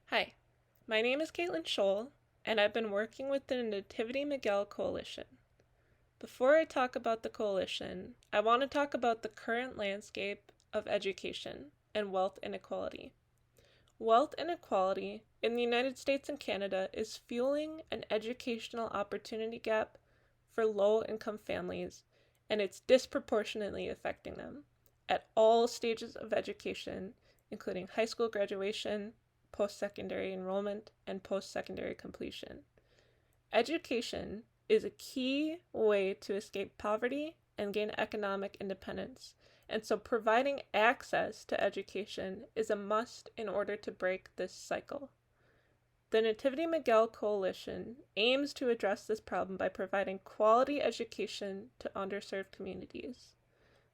Hi, my name is Caitlin Scholl, and I've been working with the Nativity Miguel Coalition. Before I talk about the coalition, I want to talk about the current landscape of education and wealth inequality. Wealth inequality in the United States and Canada is fueling an educational opportunity gap for low-income families, and it's disproportionately affecting them at all stages of education, including high school graduation, post-secondary enrollment, and post-secondary completion. Education is a key way to escape poverty and gain economic independence, and so providing access to education is a must in order to break this cycle. The Nativity Miguel Coalition aims to address this problem by providing quality education to underserved communities.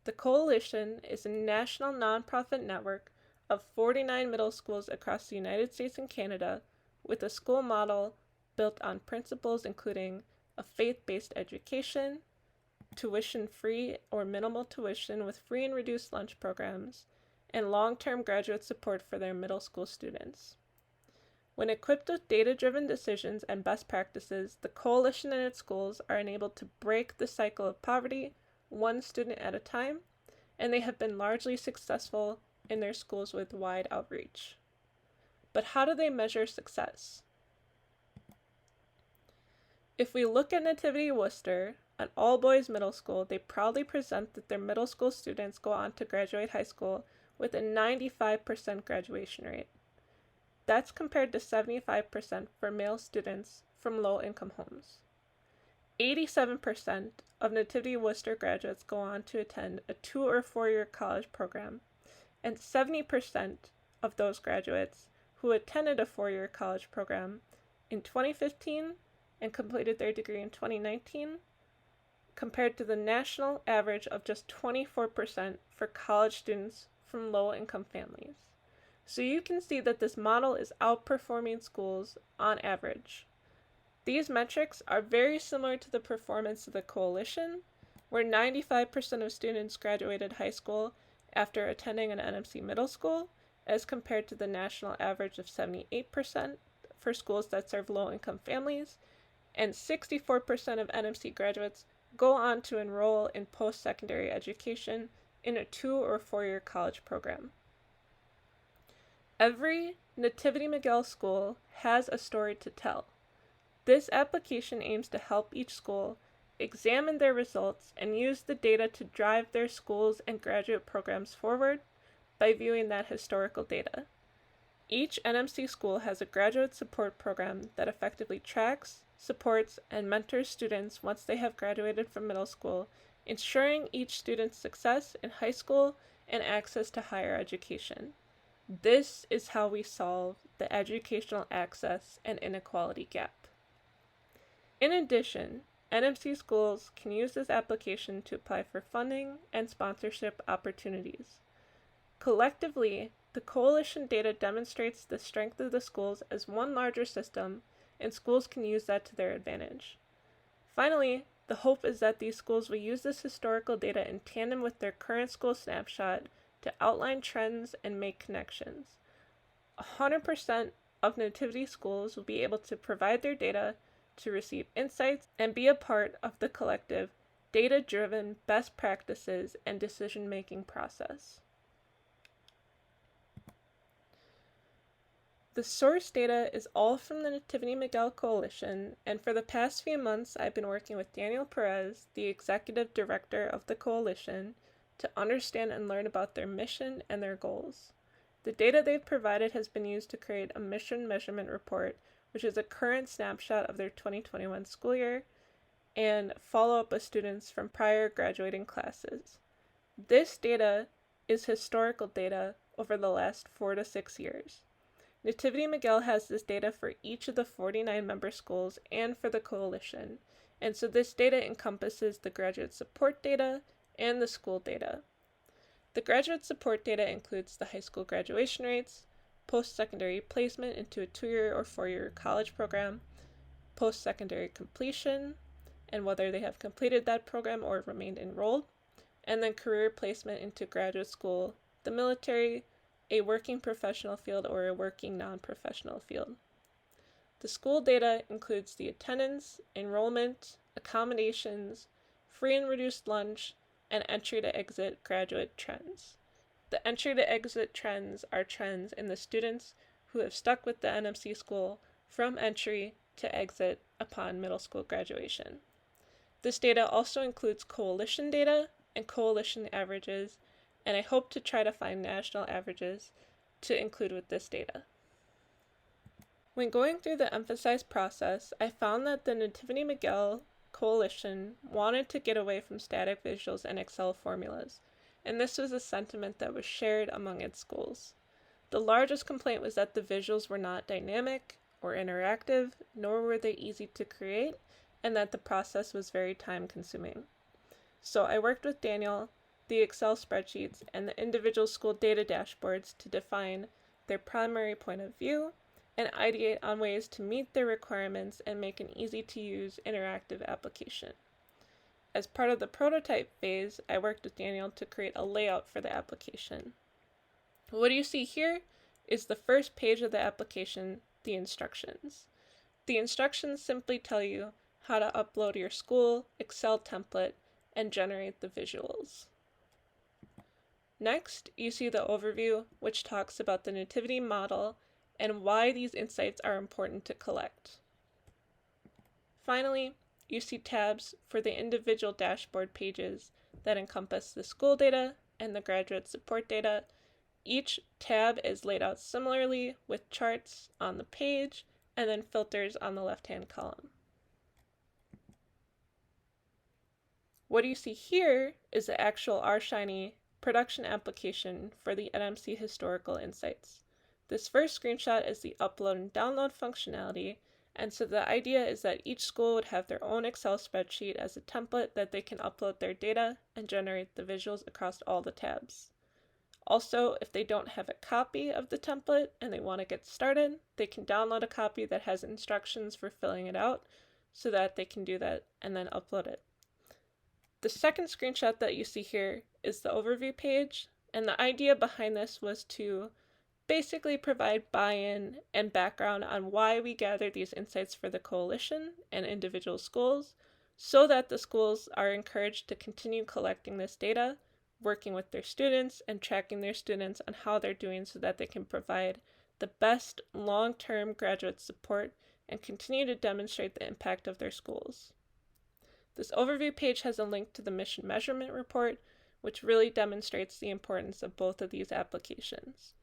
The coalition is a national nonprofit network of 49 middle schools across the United States and Canada with a school model built on principles including a faith-based education, tuition-free or minimal tuition with free and reduced lunch programs, and long-term graduate support for their middle school students. When equipped with data-driven decisions and best practices, the coalition and its schools are enabled to break the cycle of poverty one student at a time, and they have been largely successful in their schools with wide outreach. But how do they measure success? If we look at Nativity Worcester, an all-boys middle school, they proudly present that their middle school students go on to graduate high school with a 95% graduation rate. That's compared to 75% for male students from low-income homes. 87% of Nativity Worcester graduates go on to attend a 2 or 4-year college program, and 70% of those graduates who attended a 4-year college program in 2015 and completed their degree in 2019, compared to the national average of just 24% for college students from low-income families. So you can see that this model is outperforming schools on average. These metrics are very similar to the performance of the coalition, where 95% of students graduated high school after attending an NMC middle school, as compared to the national average of 78% for schools that serve low-income families, and 64% of NMC graduates go on to enroll in post-secondary education in a 2 or 4-year college program. Every Nativity Miguel school has a story to tell. This application aims to help each school examine their results and use the data to drive their schools and graduate programs forward by viewing that historical data. Each NMC school has a graduate support program that effectively tracks, supports, and mentors students once they have graduated from middle school, ensuring each student's success in high school and access to higher education. This is how we solve the educational access and inequality gap. In addition, NMC schools can use this application to apply for funding and sponsorship opportunities. Collectively, the coalition data demonstrates the strength of the schools as one larger system, and schools can use that to their advantage. Finally, the hope is that these schools will use this historical data in tandem with their current school snapshot to outline trends and make connections. 100% of Nativity schools will be able to provide their data to receive insights and be a part of the collective, data-driven best practices and decision-making process. The source data is all from the Nativity Miguel Coalition, and for the past few months I've been working with Daniel Perez, the executive director of the coalition, to understand and learn about their mission and their goals. The data they've provided has been used to create a mission measurement report, which is a current snapshot of their 2021 school year, and follow-up with students from prior graduating classes. This data is historical data over the last 4 to 6 years. Nativity Miguel has this data for each of the 49 member schools and for the coalition, and so this data encompasses the graduate support data and the school data. The graduate support data includes the high school graduation rates, post-secondary placement into a 2-year or 4-year college program, post-secondary completion, and whether they have completed that program or remained enrolled, and then career placement into graduate school, the military, a working professional field, or a working non-professional field. The school data includes the attendance, enrollment, accommodations, free and reduced lunch, and entry to exit graduate trends. The entry to exit trends are trends in the students who have stuck with the NMC school from entry to exit upon middle school graduation. This data also includes coalition data and coalition averages, and I hope to try to find national averages to include with this data. When going through the emphasized process, I found that the Nativity-Miguel coalition wanted to get away from static visuals and Excel formulas, and this was a sentiment that was shared among its schools. The largest complaint was that the visuals were not dynamic or interactive, nor were they easy to create, and that the process was very time-consuming. So I worked with Daniel, the Excel spreadsheets, and the individual school data dashboards to define their primary point of view and ideate on ways to meet their requirements and make an easy-to-use interactive application. As part of the prototype phase, I worked with Daniel to create a layout for the application. What you see here is the first page of the application, the instructions. The instructions simply tell you how to upload your school Excel template and generate the visuals. Next, you see the overview, which talks about the nativity model and why these insights are important to collect. Finally, you see tabs for the individual dashboard pages that encompass the school data and the graduate support data. Each tab is laid out similarly with charts on the page and then filters on the left-hand column. What you see here is the actual RShiny production application for the NMC Historical Insights. This first screenshot is the upload and download functionality, and so the idea is that each school would have their own Excel spreadsheet as a template that they can upload their data and generate the visuals across all the tabs. Also, if they don't have a copy of the template and they want to get started, they can download a copy that has instructions for filling it out so that they can do that and then upload it. The second screenshot that you see here is the overview page, and the idea behind this was to basically provide buy-in and background on why we gather these insights for the coalition and individual schools, so that the schools are encouraged to continue collecting this data, working with their students, and tracking their students on how they're doing so that they can provide the best long-term graduate support and continue to demonstrate the impact of their schools. This overview page has a link to the mission measurement report, which really demonstrates the importance of both of these applications.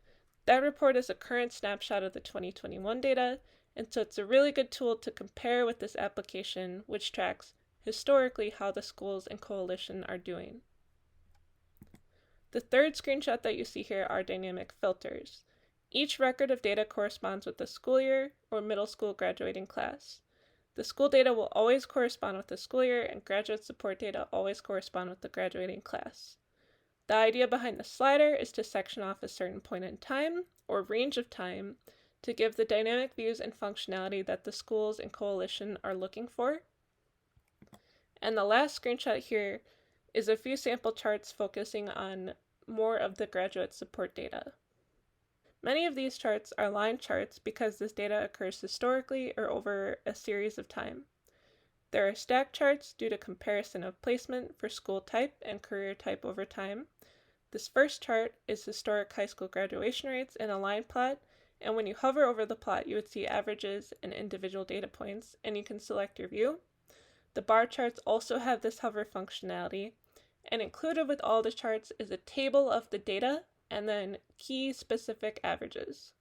That report is a current snapshot of the 2021 data, and so it's a really good tool to compare with this application, which tracks historically how the schools and coalition are doing. The third screenshot that you see here are dynamic filters. Each record of data corresponds with the school year or middle school graduating class. The school data will always correspond with the school year, and graduate support data always correspond with the graduating class. The idea behind the slider is to section off a certain point in time, or range of time, to give the dynamic views and functionality that the schools and coalition are looking for. And the last screenshot here is a few sample charts focusing on more of the graduate support data. Many of these charts are line charts because this data occurs historically or over a series of time. There are stack charts due to comparison of placement for school type and career type over time. This first chart is historic high school graduation rates in a line plot, and when you hover over the plot, you would see averages and individual data points, and you can select your view. The bar charts also have this hover functionality, and included with all the charts is a table of the data and then key specific averages.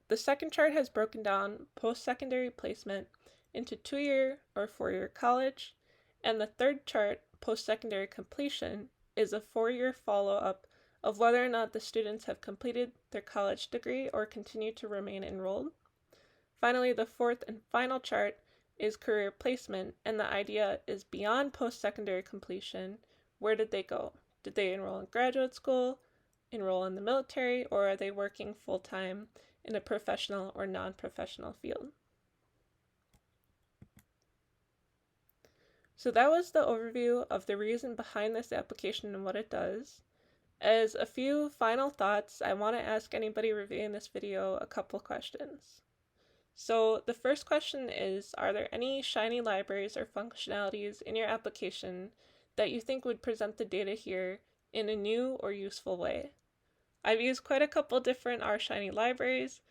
The second chart has broken down post-secondary placement into 2-year or 4-year college, and the third chart, post-secondary completion, is a 4-year follow-up of whether or not the students have completed their college degree or continue to remain enrolled. Finally, the fourth and final chart is career placement, and the idea is beyond post-secondary completion, where did they go? Did they enroll in graduate school, enroll in the military, or are they working full-time in a professional or non-professional field? So that was the overview of the reason behind this application and what it does. As a few final thoughts, I want to ask anybody reviewing this video a couple questions. So the first question is, are there any shiny libraries or functionalities in your application that you think would present the data here in a new or useful way? I've used quite a couple different R-Shiny libraries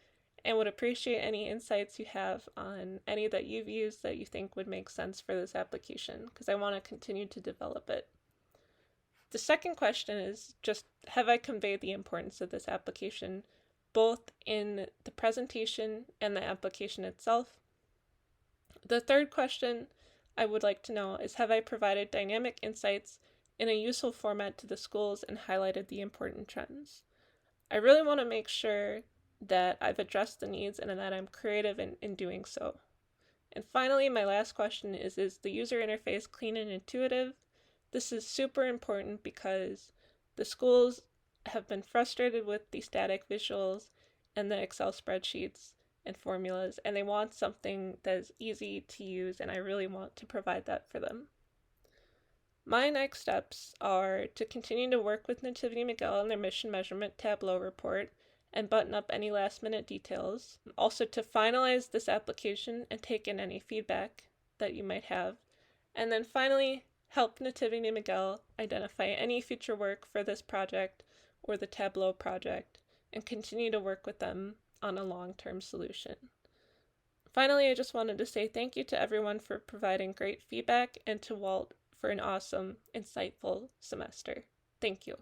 and would appreciate any insights you have on any that you've used that you think would make sense for this application, because I want to continue to develop it. The second question is just, have I conveyed the importance of this application both in the presentation and the application itself? The third question I would like to know is, have I provided dynamic insights in a useful format to the schools and highlighted the important trends? I really want to make sure that I've addressed the needs and that I'm creative in doing so. And finally, my last question is the user interface clean and intuitive? This is super important because the schools have been frustrated with the static visuals and the Excel spreadsheets and formulas, and they want something that is easy to use, and I really want to provide that for them. My next steps are to continue to work with Nativity Miguel on their mission measurement Tableau report and button up any last-minute details. Also to finalize this application and take in any feedback that you might have. And then finally, help Nativity Miguel identify any future work for this project or the Tableau project and continue to work with them on a long-term solution. Finally, I just wanted to say thank you to everyone for providing great feedback and to Walt for an awesome, insightful semester. Thank you.